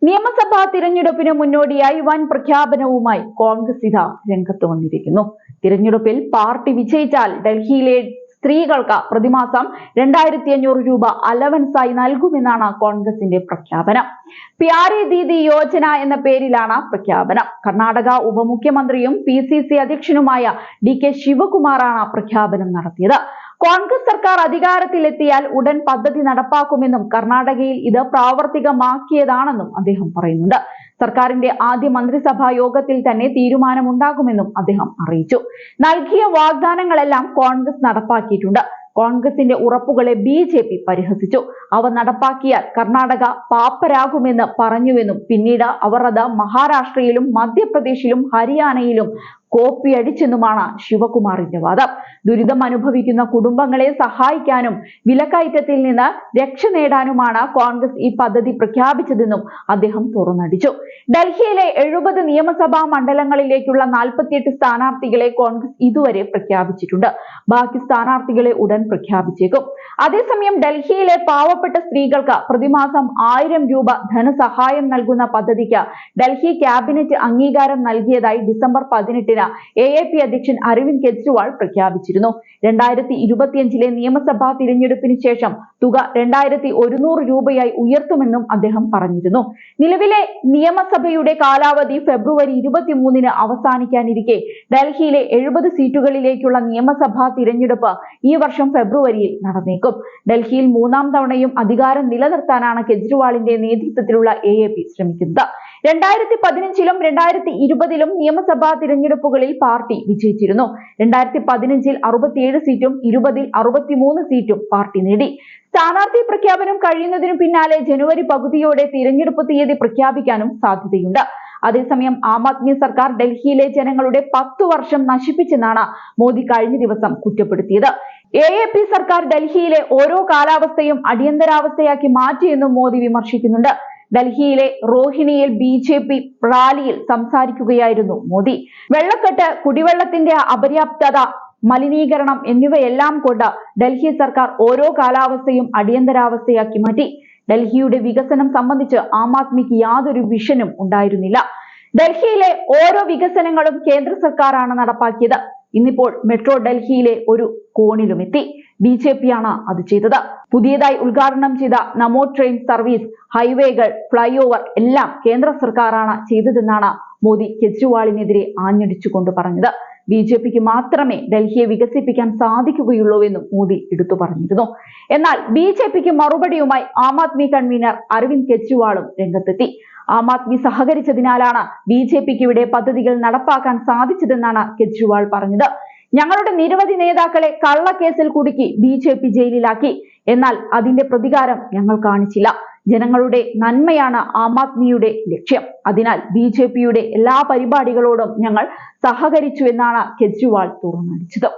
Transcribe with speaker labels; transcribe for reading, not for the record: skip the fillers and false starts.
Speaker 1: നിയമസഭാ തിരഞ്ഞെടുപ്പിന് മുന്നോടിയായി വൻ പ്രഖ്യാപനവുമായി കോൺഗ്രസ് ഇതാ രംഗത്ത് വന്നിരിക്കുന്നു. തിരഞ്ഞെടുപ്പിൽ പാർട്ടി വിജയിച്ചാൽ ഡൽഹിയിലെ സ്ത്രീകൾക്ക് പ്രതിമാസം 2500 രൂപ അലവൻസായി നൽകുമെന്നാണ് കോൺഗ്രസിന്റെ പ്രഖ്യാപനം. പ്യാരി ദീദി യോജന എന്ന പേരിലാണ് പ്രഖ്യാപനം. കർണാടക ഉപമുഖ്യമന്ത്രിയും PCC അധ്യക്ഷനുമായ DK ശിവകുമാറാണ് പ്രഖ്യാപനം നടത്തിയത്. കോൺഗ്രസ് സർക്കാർ അധികാരത്തിലെത്തിയാൽ ഉടൻ പദ്ധതി നടപ്പാക്കുമെന്നും കർണാടകയിൽ ഇത് പ്രാവർത്തികമാക്കിയതാണെന്നും അദ്ദേഹം പറയുന്നുണ്ട്. സർക്കാരിന്റെ ആദ്യ മന്ത്രിസഭാ യോഗത്തിൽ തന്നെ തീരുമാനമുണ്ടാകുമെന്നും അദ്ദേഹം അറിയിച്ചു. നൽകിയ വാഗ്ദാനങ്ങളെല്ലാം കോൺഗ്രസ് നടപ്പാക്കിയിട്ടുണ്ട്. കോൺഗ്രസിന്റെ ഉറപ്പുകളെ BJP പരിഹസിച്ചു. അവ നടപ്പാക്കിയാൽ കർണാടക പാപ്പരാകുമെന്ന് പറഞ്ഞുവെന്നും പിന്നീട് അവർ അത് മഹാരാഷ്ട്രയിലും മധ്യപ്രദേശിലും ഹരിയാനയിലും കോപ്പിയടിച്ചെന്നുമാണ് ശിവകുമാറിന്റെ വാദം. ദുരിതം അനുഭവിക്കുന്ന കുടുംബങ്ങളെ സഹായിക്കാനും വിലക്കയറ്റത്തിൽ നിന്ന് രക്ഷ നേടാനുമാണ് കോൺഗ്രസ് ഈ പദ്ധതി പ്രഖ്യാപിച്ചതെന്നും അദ്ദേഹം തുറന്നടിച്ചു. ഡൽഹിയിലെ 70 നിയമസഭാ മണ്ഡലങ്ങളിലേക്കുള്ള 48 സ്ഥാനാർത്ഥികളെ കോൺഗ്രസ് ഇതുവരെ പ്രഖ്യാപിച്ചിട്ടുണ്ട്. ബാക്കി സ്ഥാനാർത്ഥികളെ ഉടൻ പ്രഖ്യാപിച്ചേക്കും. അതേസമയം ഡൽഹിയിലെ പാവപ്പെട്ട സ്ത്രീകൾക്ക് പ്രതിമാസം 1000 രൂപ ധനസഹായം നൽകുന്ന പദ്ധതിക്ക് ഡൽഹി ക്യാബിനറ്റ് അംഗീകാരം നൽകിയതായി ഡിസംബർ 18 AAP അധ്യക്ഷൻ അരവിന്ദ് കെജ്രിവാൾ പ്രഖ്യാപിച്ചിരുന്നു. 2025 നിയമസഭാ തിരഞ്ഞെടുപ്പിന് ശേഷം തുക 2100 രൂപയായി ഉയർത്തുമെന്നും അദ്ദേഹം പറഞ്ഞിരുന്നു. നിലവിലെ നിയമസഭയുടെ കാലാവധി ഫെബ്രുവരി 23 അവസാനിക്കാനിരിക്കെ ഡൽഹിയിലെ 70 സീറ്റുകളിലേക്കുള്ള നിയമസഭാ തിരഞ്ഞെടുപ്പ് ഈ വർഷം ഫെബ്രുവരിയിൽ നടന്നേക്കും. ഡൽഹിയിൽ 3ാം തവണയും അധികാരം നിലനിർത്താനാണ് കെജ്രിവാളിന്റെ നേതൃത്വത്തിലുള്ള AAP ശ്രമിക്കുന്നത്. 2015 2020 നിയമസഭാ തിരഞ്ഞെടുപ്പുകളിൽ പാർട്ടി വിജയിച്ചിരുന്നു. 2015 67 സീറ്റും 20 63 സീറ്റും പാർട്ടി നേടി. സ്ഥാനാർത്ഥി പ്രഖ്യാപനം കഴിയുന്നതിനു പിന്നാലെ ജനുവരി പകുതിയോടെ തിരഞ്ഞെടുപ്പ് തീയതി പ്രഖ്യാപിക്കാനും സാധ്യതയുണ്ട്. അതേസമയം ആം ആദ്മി സർക്കാർ ഡൽഹിയിലെ ജനങ്ങളുടെ 10 വർഷം നശിപ്പിച്ചെന്നാണ് മോദി കഴിഞ്ഞ ദിവസം കുറ്റപ്പെടുത്തിയത്. AAP സർക്കാർ ഡൽഹിയിലെ ഓരോ കാലാവസ്ഥയും അടിയന്തരാവസ്ഥയാക്കി മാറ്റിയെന്നും മോദി വിമർശിക്കുന്നുണ്ട്. ഡൽഹിയിലെ റോഹിണിയിൽ BJP റാലിയിൽ സംസാരിക്കുകയായിരുന്നു മോദി. വെള്ളക്കെട്ട്, കുടിവെള്ളത്തിന്റെ അപര്യാപ്തത, മലിനീകരണം എന്നിവയെല്ലാം കൊണ്ട് ഡൽഹി സർക്കാർ ഓരോ കാലാവസ്ഥയും അടിയന്തരാവസ്ഥയാക്കി മാറ്റി. ഡൽഹിയുടെ വികസനം സംബന്ധിച്ച് ആം ആദ്മിക്ക് യാതൊരു വിഷനും ഉണ്ടായിരുന്നില്ല. ഡൽഹിയിലെ ഓരോ വികസനങ്ങളും കേന്ദ്ര സർക്കാരാണ് നടപ്പാക്കിയത്. ഇന്നിപ്പോൾ മെട്രോ ഡൽഹിയിലെ ഒരു കോണിലുമെത്തി. BJP-യാണ് അത് ചെയ്തത്. പുതിയതായി ഉദ്ഘാടനം ചെയ്ത നമോ ട്രെയിൻ സർവീസ്, ഹൈവേകൾ, ഫ്ലൈ ഓവർ എല്ലാം കേന്ദ്ര സർക്കാരാണ് ചെയ്തതെന്നാണ് മോദി കെജ്രിവാളിനെതിരെ ആഞ്ഞടിച്ചുകൊണ്ട് പറഞ്ഞത്. BJP-ക്ക് മാത്രമേ ഡൽഹിയെ വികസിപ്പിക്കാൻ സാധിക്കുകയുള്ളൂവെന്നും മോദി എടുത്തു പറഞ്ഞിരുന്നു. എന്നാൽ BJP-ക്ക് മറുപടിയുമായി ആം ആദ്മി കൺവീനർ അരവിന്ദ് കെജ്രിവാളും രംഗത്തെത്തി. ആം ആദ്മി സഹകരിച്ചതിനാലാണ് BJP-ക്ക് ഇവിടെ പദ്ധതികൾ നടപ്പാക്കാൻ സാധിച്ചതെന്നാണ് കെജ്രിവാൾ പറഞ്ഞത്. ഞങ്ങളുടെ നിരവധി നേതാക്കളെ കള്ളക്കേസിൽ കുടുക്കി BJP ജയിലിലാക്കി. എന്നാൽ അതിന്റെ പ്രതികാരം ഞങ്ങൾ കാണിച്ചില്ല. ജനങ്ങളുടെ നന്മയാണ് ആം ആദ്മിയുടെ ലക്ഷ്യം. അതിനാൽ BJP-യുടെ എല്ലാ പരിപാടികളോടും ഞങ്ങൾ സഹകരിച്ചു എന്നാണ് കെജ്രിവാൾ തുറന്നടിച്ചത്.